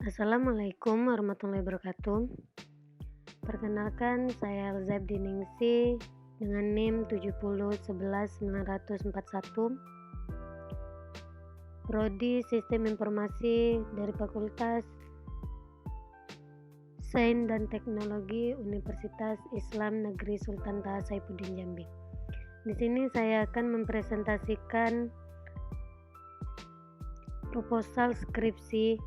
Assalamualaikum warahmatullahi wabarakatuh. Perkenalkan, saya Elzab Diningsih dengan NIM 70111941, Prodi Sistem Informasi dari Fakultas Sains dan Teknologi Universitas Islam Negeri Sultan Taha Saifuddin Jambi. Di sini saya akan mempresentasikan proposal skripsi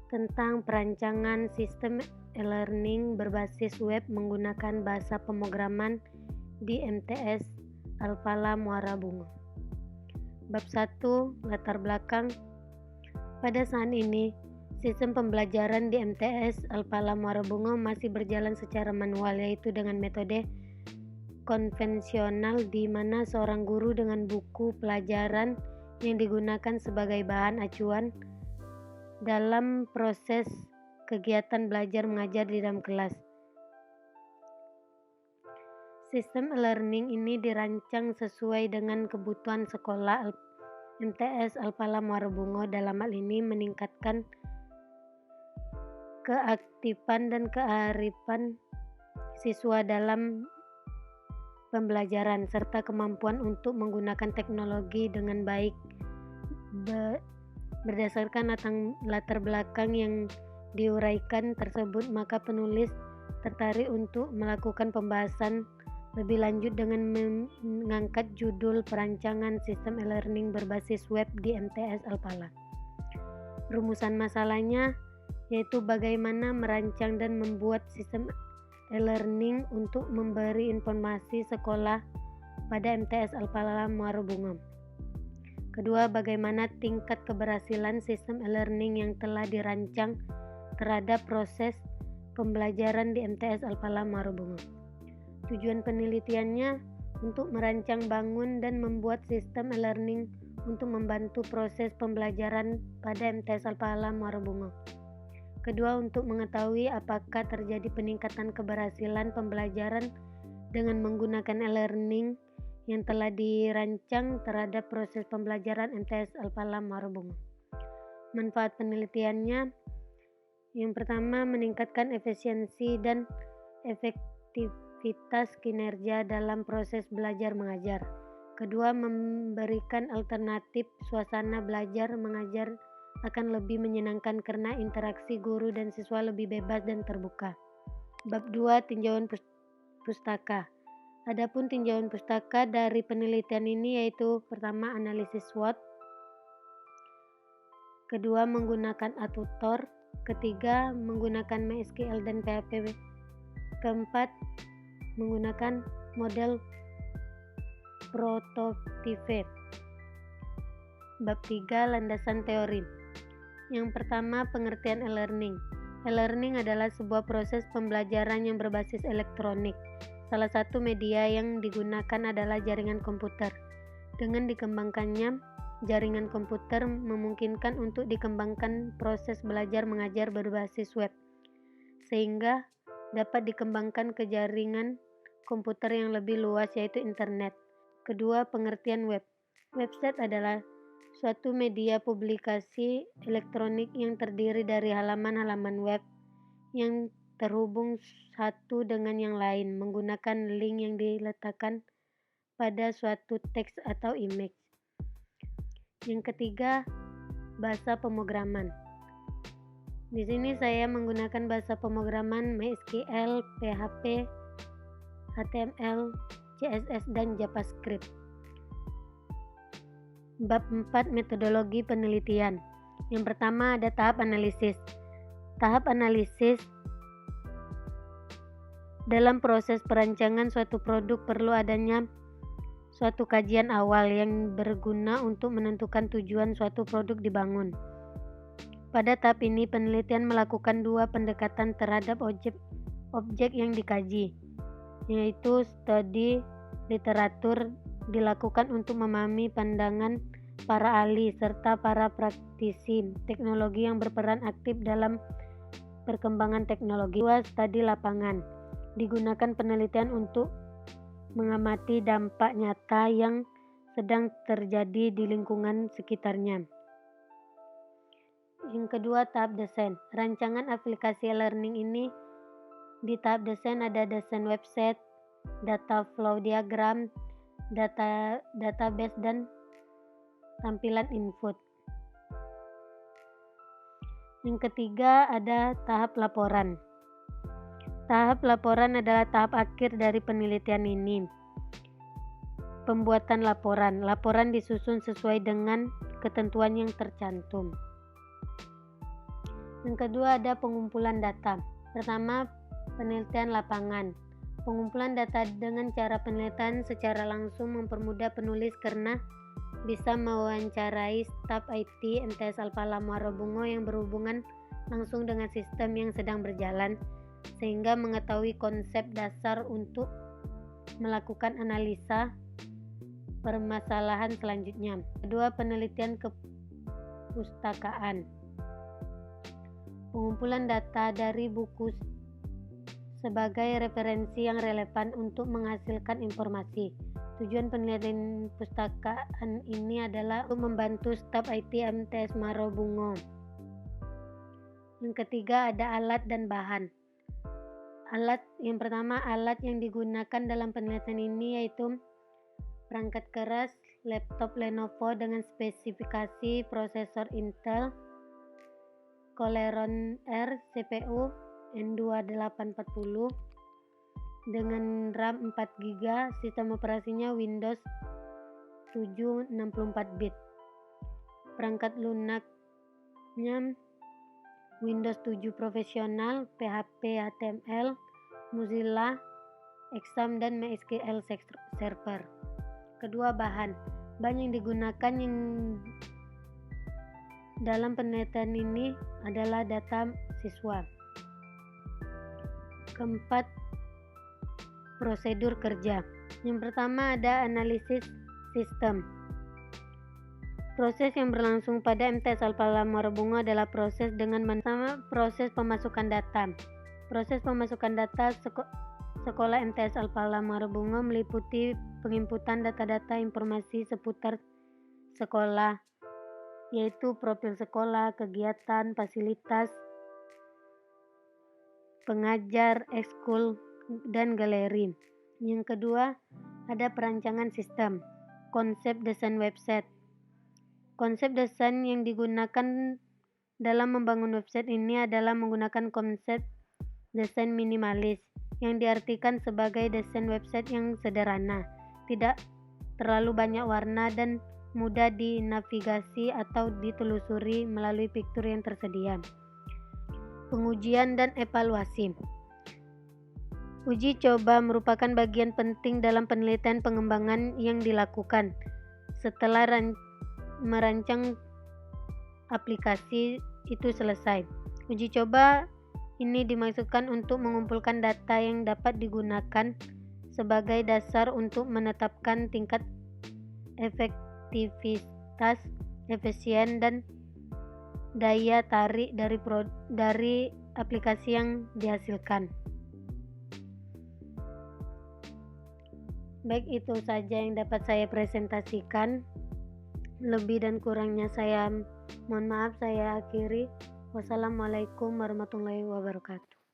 tentang perancangan sistem e-learning berbasis web menggunakan bahasa pemrograman di MTS Al-Falah Muara Bungo. Bab 1, latar belakang. Pada saat ini, sistem pembelajaran di MTS Al-Falah Muara Bungo masih berjalan secara manual, yaitu dengan metode konvensional di mana seorang guru dengan buku pelajaran yang digunakan sebagai bahan acuan dalam proses kegiatan belajar mengajar di dalam kelas. Sistem e-learning ini dirancang sesuai dengan kebutuhan sekolah MTS Al-Falah Muara Bungo, dalam hal ini meningkatkan keaktifan dan kearifan siswa dalam pembelajaran serta kemampuan untuk menggunakan teknologi dengan baik. Berdasarkan latar belakang yang diuraikan tersebut, maka penulis tertarik untuk melakukan pembahasan lebih lanjut dengan mengangkat judul perancangan sistem e-learning berbasis web di MTS Al-Falah. Rumusan masalahnya yaitu bagaimana merancang dan membuat sistem e-learning untuk memberi informasi sekolah pada MTS Al-Falah Muara Bungo. Kedua, bagaimana tingkat keberhasilan sistem e-learning yang telah dirancang terhadap proses pembelajaran di MTS Al-Falah Muara Bungo. Tujuan penelitiannya untuk merancang, bangun, dan membuat sistem e-learning untuk membantu proses pembelajaran pada MTS Al-Falah Muara Bungo. Kedua, untuk mengetahui apakah terjadi peningkatan keberhasilan pembelajaran dengan menggunakan e-learning yang telah dirancang terhadap proses pembelajaran MTS Al-Falah Muara Bungo. Manfaat penelitiannya, yang pertama, meningkatkan efisiensi dan efektivitas kinerja dalam proses belajar mengajar. Kedua, memberikan alternatif suasana belajar mengajar akan lebih menyenangkan karena interaksi guru dan siswa lebih bebas dan terbuka. Bab 2, tinjauan pustaka. Adapun tinjauan pustaka dari penelitian ini yaitu pertama, analisis SWOT, kedua, menggunakan atutor, ketiga, menggunakan MySQL dan PHP, keempat, menggunakan model prototipe. Bab 3, landasan teori. Yang pertama, pengertian e-learning. E-learning adalah sebuah proses pembelajaran yang berbasis elektronik. Salah satu media yang digunakan adalah jaringan komputer. Dengan dikembangkannya, jaringan komputer memungkinkan untuk dikembangkan proses belajar mengajar berbasis web, sehingga dapat dikembangkan ke jaringan komputer yang lebih luas, yaitu internet. Kedua, pengertian web. Website adalah suatu media publikasi elektronik yang terdiri dari halaman-halaman web yang terhubung satu dengan yang lain menggunakan link yang diletakkan pada suatu teks atau image. Yang ketiga, bahasa pemrograman. Di sini saya menggunakan bahasa pemrograman MySQL, PHP, HTML, CSS, dan JavaScript. Bab 4, metodologi penelitian. Yang pertama, ada tahap analisis. Tahap analisis dalam proses perancangan suatu produk perlu adanya suatu kajian awal yang berguna untuk menentukan tujuan suatu produk dibangun. Pada tahap ini, penelitian melakukan dua pendekatan terhadap objek yang dikaji, yaitu studi literatur dilakukan untuk memahami pandangan para ahli serta para praktisi teknologi yang berperan aktif dalam perkembangan teknologi. Dua, studi lapangan. Digunakan penelitian untuk mengamati dampak nyata yang sedang terjadi di lingkungan sekitarnya. Yang kedua, tahap desain. Rancangan aplikasi e-learning ini di tahap desain ada desain website, data flow diagram, database, dan tampilan input. Yang ketiga ada tahap laporan. Tahap laporan adalah tahap akhir dari penelitian ini. Pembuatan laporan. Laporan disusun sesuai dengan ketentuan yang tercantum. Yang kedua ada pengumpulan data. Pertama, penelitian lapangan. Pengumpulan data dengan cara penelitian secara langsung mempermudah penulis karena bisa mewawancarai staf IT MTS Al-Falah Muara Bungo yang berhubungan langsung dengan sistem yang sedang berjalan, sehingga mengetahui konsep dasar untuk melakukan analisa permasalahan selanjutnya. Kedua, penelitian kepustakaan. Pengumpulan data dari buku sebagai referensi yang relevan untuk menghasilkan informasi. Tujuan penelitian pustakaan ini adalah untuk membantu staf IT MTS Muara Bungo. Yang ketiga ada alat dan bahan. Yang pertama, alat yang digunakan dalam penelitian ini yaitu perangkat keras laptop Lenovo dengan spesifikasi prosesor Intel Celeron R CPU N2840 dengan RAM 4GB, sistem operasinya Windows 7 64-bit. Perangkat lunaknya Windows 7 Profesional, PHP HTML, Mozilla, Exam, dan MySQL Server. Kedua, bahan yang digunakan yang dalam penelitian ini adalah data siswa. Keempat, prosedur kerja. Yang pertama ada analisis sistem. Proses yang berlangsung pada MTS Al-Falah Muara Bungo adalah proses proses pemasukan data. Proses pemasukan data sekolah MTS Al-Falah Muara Bungo meliputi penginputan data-data informasi seputar sekolah, yaitu profil sekolah, kegiatan, fasilitas, pengajar, ekskul, dan galeri. Yang kedua, ada perancangan sistem. Konsep desain website. Konsep desain yang digunakan dalam membangun website ini adalah menggunakan konsep desain minimalis, yang diartikan sebagai desain website yang sederhana, tidak terlalu banyak warna, dan mudah dinavigasi atau ditelusuri melalui fitur yang tersedia. Pengujian dan evaluasi. Uji coba merupakan bagian penting dalam penelitian pengembangan yang dilakukan. Setelah merancang aplikasi itu selesai, uji coba ini dimaksudkan untuk mengumpulkan data yang dapat digunakan sebagai dasar untuk menetapkan tingkat efektivitas, efisien, dan daya tarik dari aplikasi yang dihasilkan. Baik, itu saja yang dapat saya presentasikan. Lebih dan kurangnya saya mohon maaf, saya akhiri. Wassalamualaikum warahmatullahi wabarakatuh.